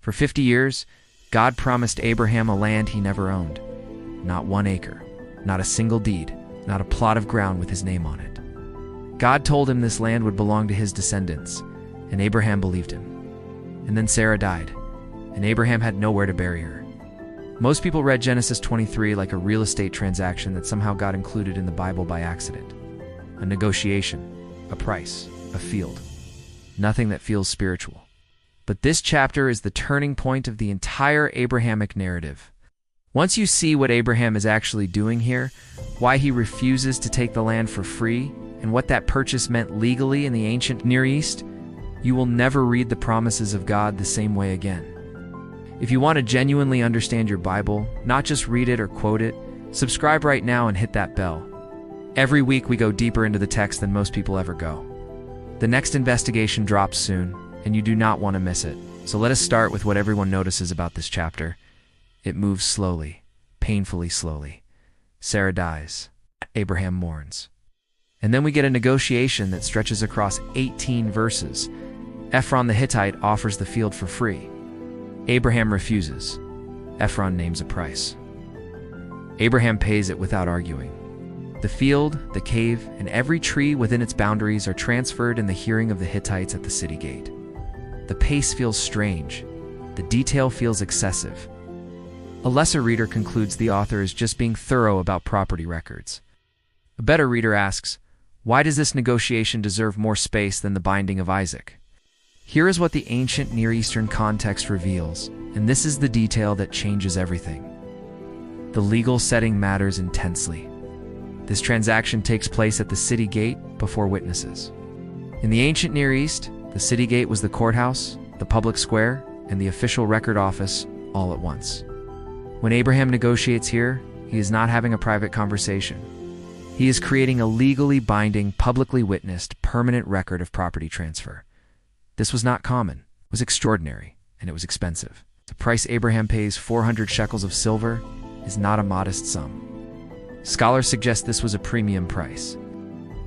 For 50 years, God promised Abraham a land he never owned. Not 1 acre, not a single deed, not a plot of ground with his name on it. God told him this land would belong to his descendants, and Abraham believed him. And then Sarah died, and Abraham had nowhere to bury her. Most people read Genesis 23 like a real estate transaction that somehow got included in the Bible by accident. A negotiation, a price, a field. Nothing that feels spiritual. But this chapter is the turning point of the entire Abrahamic narrative. Once you see what Abraham is actually doing here, why he refuses to take the land for free, and what that purchase meant legally in the ancient Near East, you will never read the promises of God the same way again. If you want to genuinely understand your Bible, not just read it or quote it, subscribe right now and hit that bell. Every week we go deeper into the text than most people ever go. The next investigation drops soon, and you do not want to miss it. So let us start with what everyone notices about this chapter. It moves slowly, painfully slowly. Sarah dies. Abraham mourns. And then we get a negotiation that stretches across 18 verses. Ephron the Hittite offers the field for free. Abraham refuses. Ephron names a price. Abraham pays it without arguing. The field, the cave, and every tree within its boundaries are transferred in the hearing of the Hittites at the city gate. The pace feels strange. The detail feels excessive. A lesser reader concludes the author is just being thorough about property records. A better reader asks, why does this negotiation deserve more space than the binding of Isaac? Here is what the ancient Near Eastern context reveals, and this is the detail that changes everything. The legal setting matters intensely. This transaction takes place at the city gate before witnesses. In the ancient Near East, the city gate was the courthouse, the public square, and the official record office all at once. When Abraham negotiates here, he is not having a private conversation. He is creating a legally binding, publicly witnessed, permanent record of property transfer. This was not common, it was extraordinary, and it was expensive. The price Abraham pays, 400 shekels of silver, is not a modest sum. Scholars suggest this was a premium price.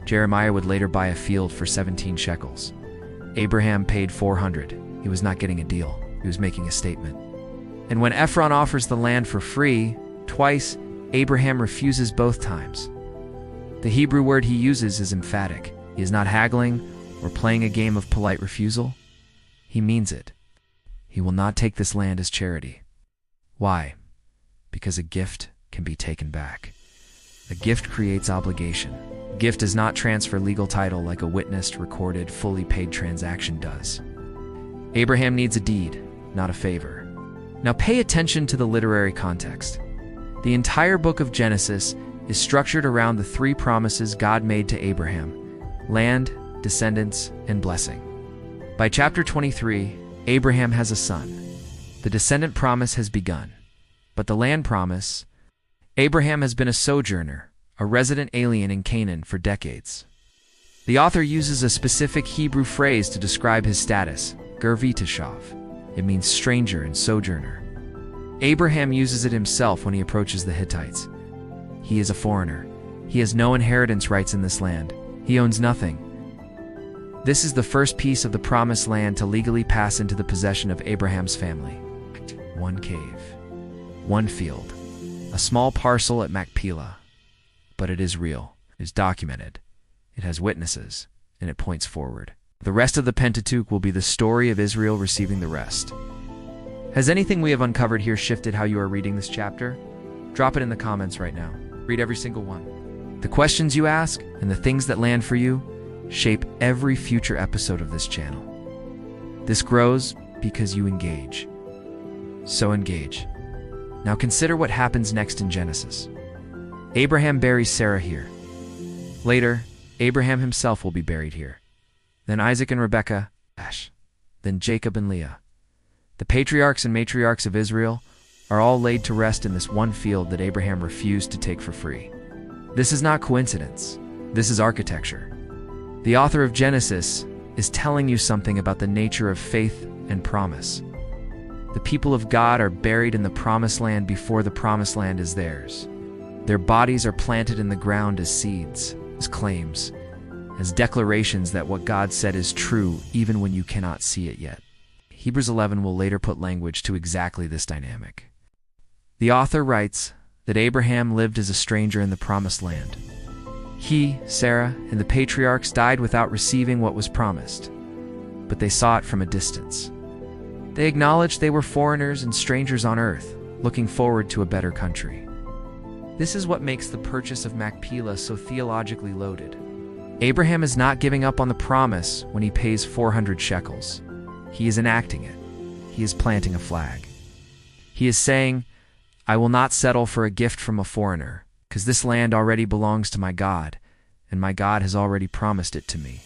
Jeremiah would later buy a field for 17 shekels. Abraham paid 400. He was not getting a deal. He was making a statement. And when Ephron offers the land for free, twice, Abraham refuses both times. The Hebrew word he uses is emphatic. He is not haggling or playing a game of polite refusal. He means it. He will not take this land as charity. Why? Because a gift can be taken back. A gift creates obligation. A gift does not transfer legal title like a witnessed, recorded, fully paid transaction does. Abraham needs a deed, not a favor. Now pay attention to the literary context. The entire book of Genesis is structured around the 3 promises God made to Abraham: land, descendants, and blessing. By chapter 23, Abraham has a son. The descendant promise has begun. But the land promise, Abraham has been a sojourner, a resident alien in Canaan for decades. The author uses a specific Hebrew phrase to describe his status, ger v'tashav. It means stranger and sojourner. Abraham uses it himself when he approaches the Hittites. He is a foreigner. He has no inheritance rights in this land. He owns nothing. This is the first piece of the promised land to legally pass into the possession of Abraham's family. 1 cave, 1 field, a small parcel at Machpelah. But it is real, it is documented, it has witnesses, and it points forward. The rest of the Pentateuch will be the story of Israel receiving the rest. Has anything we have uncovered here shifted how you are reading this chapter? Drop it in the comments right now. Read every single one. The questions you ask and the things that land for you shape every future episode of this channel. This grows because you engage. So engage. Now consider what happens next in Genesis. Abraham buries Sarah here. Later, Abraham himself will be buried here. Then Isaac and Rebekah, then Jacob and Leah. The patriarchs and matriarchs of Israel are all laid to rest in this one field that Abraham refused to take for free. This is not coincidence. This is architecture. The author of Genesis is telling you something about the nature of faith and promise. The people of God are buried in the promised land before the promised land is theirs. Their bodies are planted in the ground as seeds, as claims, as declarations that what God said is true even when you cannot see it yet. Hebrews 11 will later put language to exactly this dynamic. The author writes that Abraham lived as a stranger in the promised land. He, Sarah, and the patriarchs died without receiving what was promised, but they saw it from a distance. They acknowledged they were foreigners and strangers on earth, looking forward to a better country. This is what makes the purchase of Machpelah so theologically loaded. Abraham is not giving up on the promise when he pays 400 shekels. He is enacting it. He is planting a flag. He is saying, I will not settle for a gift from a foreigner, because this land already belongs to my God, and my God has already promised it to me.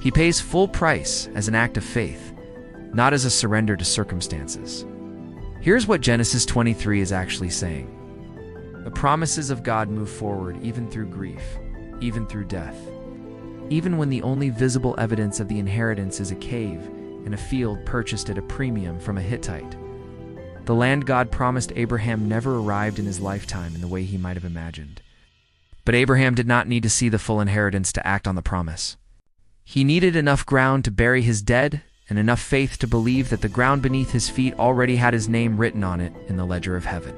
He pays full price as an act of faith, not as a surrender to circumstances. Here's what Genesis 23 is actually saying. The promises of God move forward even through grief, even through death. Even when the only visible evidence of the inheritance is a cave and a field purchased at a premium from a Hittite. The land God promised Abraham never arrived in his lifetime in the way he might have imagined. But Abraham did not need to see the full inheritance to act on the promise. He needed enough ground to bury his dead and enough faith to believe that the ground beneath his feet already had his name written on it in the ledger of heaven.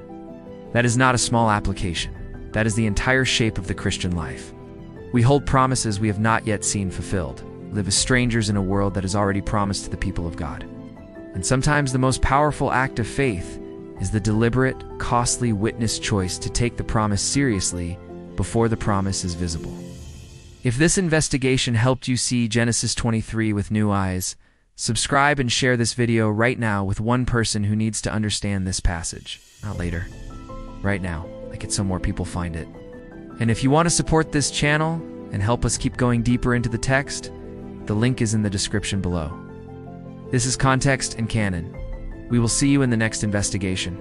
That is not a small application. That is the entire shape of the Christian life. We hold promises we have not yet seen fulfilled, live as strangers in a world that is already promised to the people of God. And sometimes the most powerful act of faith is the deliberate, costly witness choice to take the promise seriously before the promise is visible. If this investigation helped you see Genesis 23 with new eyes, subscribe and share this video right now with one person who needs to understand this passage. Not later. Right now, like it so more people find it. And if you want to support this channel and help us keep going deeper into the text, the link is in the description below. This is Context and Canon. We will see you in the next investigation.